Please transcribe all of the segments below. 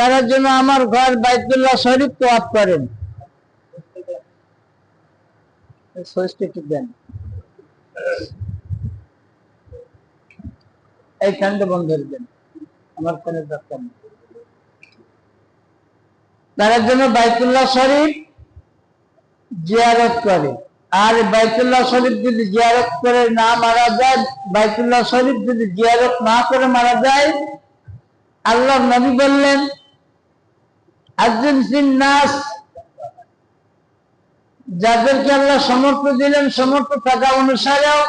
তারা যেন আমার ঘর বাইতুল্লাহ শরীফ তওয়াফ করেন। এই কাণ্ড বন্ধ করে দেন, আমার কানে দরকার নেই। তারা যেন বাইতুল্লাহ শরীফ জিয়ারত করে। আর বাইতুল্লাহ শরীফ যদি জিয়ারত করে না মারা যায়, বাইতুল্লাহ শরীফ যদি জিয়ারত না করে মারা যায়, আল্লাহ নবী বললেন আযিম নাস, যাদেরকে আল্লাহ সমর্থ দিলেন, সমর্থ থাকা অনুসারেও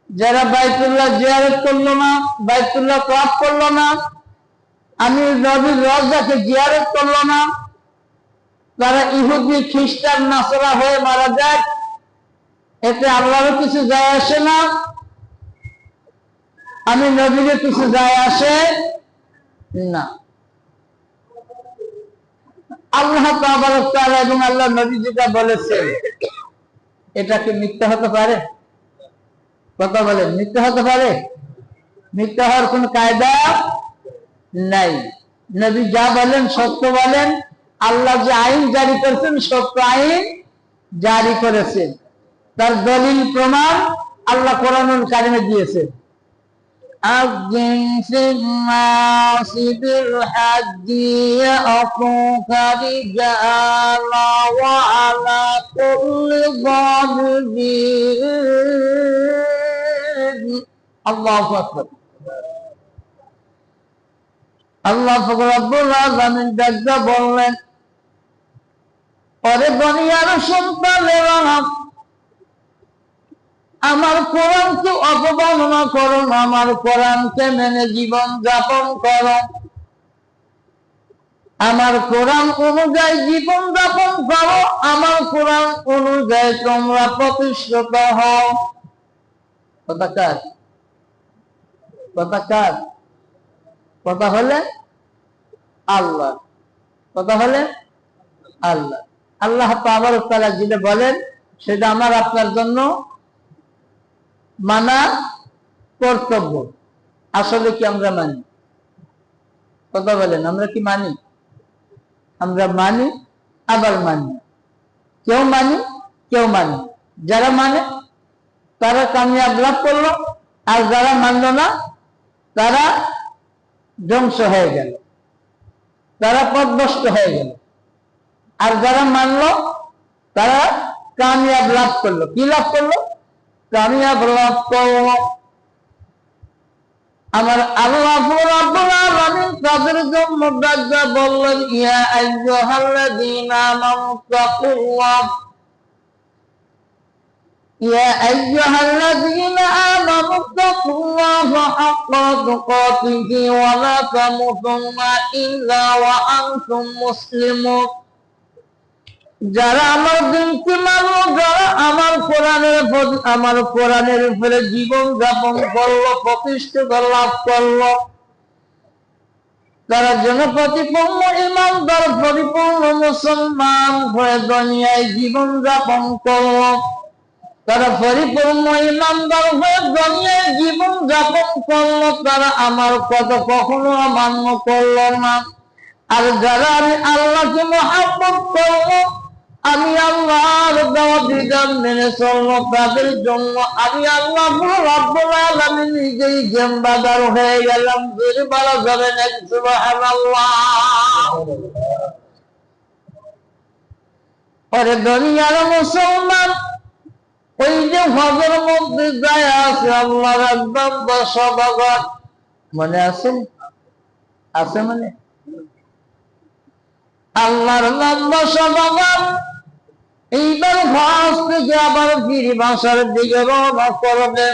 যারা বাইতুল্লাহ জিয়ারত করলো না, বাইতুল্লাহ তওয়াফ করলো না, আমি নবীর রওজাকে জিয়ারত করলো না, তারা ইহুদি খ্রিস্টান নাসারা হয়ে মারা যায়, এতে আল্লাহরও কিছু যায় আসে না, আমি নবীরও কিছু যায় আসে না। আল্লাহ তাআলা এবং আল্লাহ নবী যেটা বলেছেন এটা কি মিথ্যা হতে পারে? কথা বলেন, মিথ্যা হতে পারে? মিথ্যা হওয়ার কোন কায়দা নাই। নবী যা বলেন সত্য বলেন। আল্লাহ যে আইন জারি করেছেন সত্য আইন জারি করেছেন, তার দলিল প্রমাণ আল্লাহ কোরআনুল কারিমে দিয়েছেন। أذن في الناس بالحج يأتوك رجالا وعلى كل ضامر الله أكبر আল্লাহ রাব্বুল আলামিন ডাকতে বললেন, ওরে দুনিয়ার সন্তানেরা, আমার কোরআনকে অবমাননা করো না, আমার কোরআনকে মেনে জীবন যাপন করো, আমার কোরআন অনুযায়ী জীবন যাপন করো, আমার কোরআন অনুযায়ী তোমরা প্রতিষ্ঠিত হও। কথা কার? কথা কার? কথা হলে আল্লাহ, কথা হলে আল্লাহ। আল্লাহ তাবারক তাআলা যেটা বলেন সেটা আমার আপনার জন্য মানা কর্তব্য। আসলে কি আমরা মানি? কথা বলেন, আমরা কি মানি? আমরা মানি আবার মানি, কেউ মানি কেউ মানি। যারা মানে তারা কামিয়াব লাভ করলো, আর যারা মানল না তারা ধ্বংস হয়ে গেল, তারা পথভ্রষ্ট হয়ে গেল। আর যারা মানলো তারা কামিয়াব লাভ করলো। কি লাভ করলো? কামিয়াব লাভ করলো। আমার আল্লাহ রাব্বুল আলামিন তাদের জন্য ডাকতে বললেন, ইয়া আইয়ুহাল্লাযীনা আমানু তাকুল্লাহ, ইয়া আইয়ুহাল্লাযীনা আমানু তাকুল্লাহা হাক্কা তুকাতিহি ওয়া লা তামুতুন্না ইল্লা ওয়া আনতুম মুসলিমুন। যারা আমার দিনকে মানলো, যারা আমার কোরআনের উপরে জীবন যাপন করলো, প্রতিষ্ঠিত লাভ করলো, তারা যেন পরিপূর্ণ ঈমানদার, পরিপূর্ণ মুসলমান হয়ে দুনিয়ায় জীবন যাপন করলো। তারা পরিপূর্ণ ঈমানদার হয়ে দুনিয়ায় জীবন যাপন করলো, তারা আমার কথা কখনো অমান্য করলো না। আর যারা আমি আল্লাহকে মহব্বত করলো, আমি আল্লাহর দেওয়া বিধান মেনে চললো, তাদের জন্য আমি আল্লাহ রাব্বুল আলামিন নিজেই জিম্মাদার হয়ে গেলাম। বের বলা যাবে না সুবহানাল্লাহ। ওরে দুনিয়ার মুসলমান, ওই যে হজের মধ্যে যায় আছে আল্লাহর একদম 10 ভাগ, মনে আছে? আছে মানে আল্লাহর নাম 10 ভাগ। এইবার হজ থেকে আবার ফিরে বাসার দিকে রওনা করবে।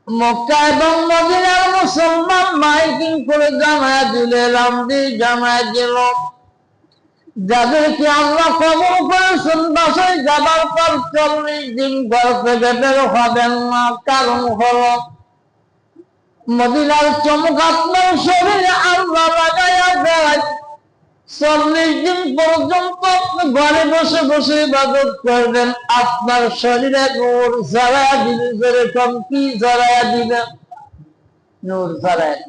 মক্কা এবং মদিনার মুসলমান মাইকিং করে জানায় দিলে, লামদি জানায় দিল, যাদেরকে আল্লাহ কবুল করেছেন বাসায় যাবার পর 40 দিন ঘর থেকে বের হবেন না। কারণ হলো মদিনার চমক আপনার শরীরে আল্লাহ লাগাইয়া দেয়। 40 দিন পর্যন্ত আপনি ঘরে বসে বসে ইবাদত করবেন, আপনার শরীরে নূর জ্বালায়া দিবে। যেরকম কি জ্বালায়া দিবে? নূর ঝরায়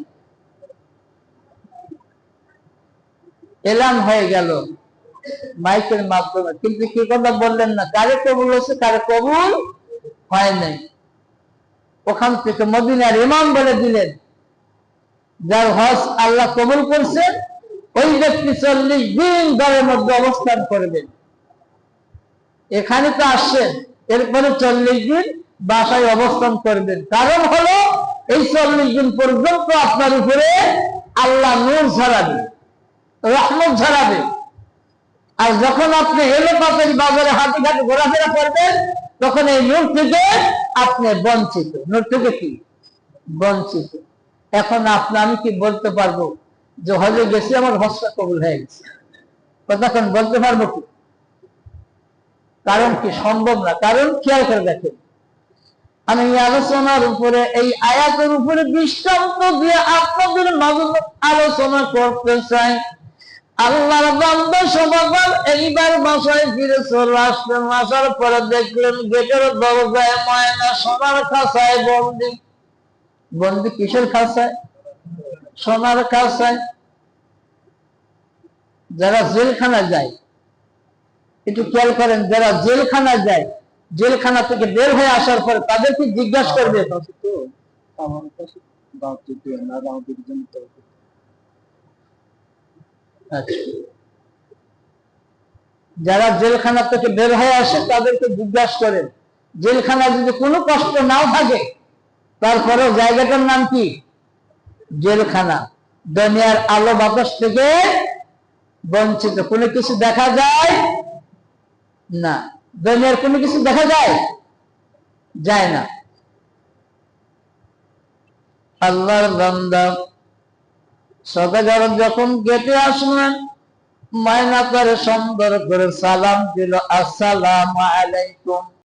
এলান হয়ে গেল মাইকের মাধ্যমে, কিন্তু কি কথা বললেন না, কারে কবুল হয়েছে কারে কবুল হয় নাই। ওখান থেকে মদিনার ইমাম বলে দিলেন, যার হজ আল্লাহ কবুল করছেন ওই ব্যক্তি 40 দিন ঘরের মধ্যে অবস্থান করবেন। এখানে তো আসছেন, এরপরে 40 দিন বাসায় অবস্থান করবেন। কারণ হলো এই 40 দিন পর্যন্ত আপনার উপরে আল্লাহ নূর ঝরাবে, রহমত ঝরাবে। আর যখন আপনি হেলে পাতেন বাজারে হাঁটি ঘাটে ঘোরাফেরা করবেন, তখন এই নূর থেকে আপনি বঞ্চিত। নূর থেকে কি বঞ্চিত? এখন আমি কি বলতে পারবো যে হজে গেছি আমার হজটা কবুল হয়ে গেছে? কথা কোন বলতে পারবো কি? কারণ কি সম্ভব না। কারণ খেয়াল করে দেখেন, আমি এই আলোচনার উপরে, এই আয়াতের উপরে দৃষ্টান্ত দিয়ে আপনাদের মাঝে আলোচনা করতে চাই। আল্লাহর বান্দা সবাই এইবার বাসায় ফিরে চলে আসলেন। আসার পরে দেখলেন গেটের দরজায় ময়না সোনার খাঁচায় বন্দি। বন্দি কিসের খাঁচায়? সোনার খাঁচায়। যারা জেলখানা যায়, একটু খেয়াল করেন, যারা জেলখানা যায়, জেলখানা থেকে বের হয়ে আসার পরে তাদেরকে জিজ্ঞাসা করবে, যারা জেলখানা থেকে বের হয়ে আসে তাদেরকে জিজ্ঞাসা করেন, জেলখানা যদি কোনো কষ্ট নাও থাকে তারপরেও জায়গাটার নাম কি? জেলখানা। দুনিয়ার আলো বাতাস থেকে বঞ্চিত, কোনো কিছু দেখা যায় না। দুনিয়ার কোনো কিছু দেখা যায় যায় না। আল্লাহর বান্দা সদাগর যখন গেটে আসলেন, মায়না করে সুন্দর করে সালাম দিল, আসসালামু আলাইকুম।